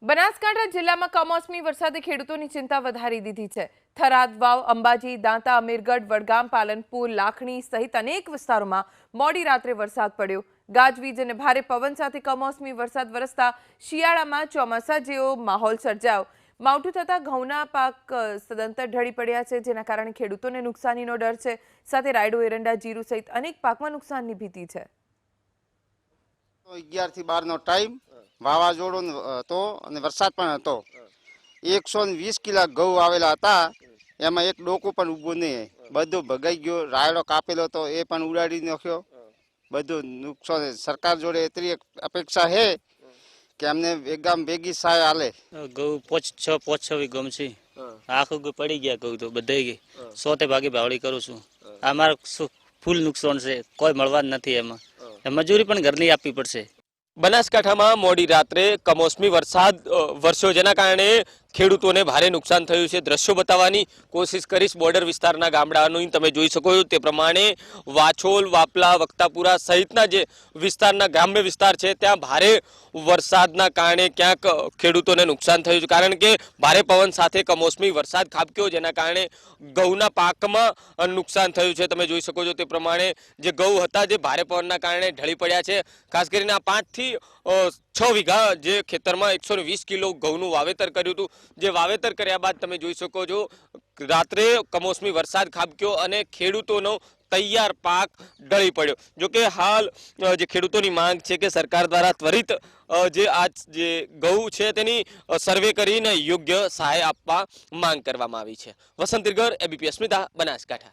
બનાસકાંઠા જિલ્લામાં કમોસમી વરસાદે ખેડૂતોની ચિંતા વધારી દીધી છે। થરાદ, વાવ, અંબાજી, દાંતા, અમીરગઢ, વડગામ, પાલનપુર, લાખણી સહિત અનેક વિસ્તારોમાં મોડી રાત્રે વરસાદ પડ્યો। ગાજવીજ અને ભારે પવન સાથે કમોસમી વરસાદ વરસતા શિયાળામાં ચોમાસા જેવો માહોલ સર્જાયો। માવઠું થતા ઘઉંના પાક સદંતર ઢળી પડ્યા છે, જેના કારણે ખેડૂતોને નુકસાનીનો ડર છે। સાથે રાયડો, એરંડા, જીરું સહિત અનેક પાકમાં નુકસાનની ભીતિ છે। 11 થી 12 નો ટાઈમ વાવાઝોડું હતો અને વરસાદ પણ હતો। 120 કિલા ઘઉં આવેલા હતા, એમાં એક ડોકું પણ ઊભું નહીં, બધું ભગાઈ ગયું। રાયડો કાપેલો હતો એ પણ ઉડાડી નાખ્યો, બધું નુકસાન। સરકાર જોડે એટલી અપેક્ષા છે કે અમને એકદમ ભેગી સહાય આલે। ઘઉં 5-6 વીઘા છે, આખું પડી ગયા ઘઉં તો બધાય 100 ભાગે ભાવડી કરું છું। અમારું ફૂલ નુકસાન છે, કોઈ મળવા જ નથી। એમાં મજૂરી પણ ઘરની આપવી પડશે। બનાસકાંઠામાં મોડી રાત્રે કમોસમી વરસાદ વરસ્યો, જેના કારણે ખેડૂતોને ભારે નુકસાન થયું છે। દ્રશ્યો બતાવવાની કોશિશ કરીશ। બોર્ડર વિસ્તારના ગામડાનું તમે જોઈ શકો છો તે પ્રમાણે વાછોલ, વાપલા, વક્તાપુરા સહિતના જે વિસ્તારના ગ્રામ્ય વિસ્તાર છે ત્યાં ભારે વરસાદના કારણે ક્યાંક ખેડૂતોને નુકસાન થયું છે, કારણ કે ભારે પવન સાથે કમોસમી વરસાદ ખાબક્યો, જેના કારણે ઘઉંના પાકમાં નુકસાન થયું છે। તમે જોઈ શકો છો તે પ્રમાણે જે ઘઉં હતા જે ભારે પવનના કારણે ઢળી પડ્યા છે। ખાસ કરીને આ 5 થી 6 વીઘા જે ખેતરમાં 120 કિલો ઘઉંનું વાવેતર કર્યું હતું, જે વાવેતર કર્યા બાદ તમે જોઈ શકો છો રાત્રે કમોસમી વરસાદ ખાબક્યો અને ખેડૂતોનો તૈયાર પાક ઢળી પડ્યો। જોકે હાલ જે ખેડૂતોની માંગ છે કે સરકાર દ્વારા ત્વરિત જે ઘઉં છે તેની સર્વે કરીને યોગ્ય સહાય આપવા માંગ કરવામાં આવી છે। વસંત દિરગર, એબીપી અસ્મિતા, બનાસકાંઠા।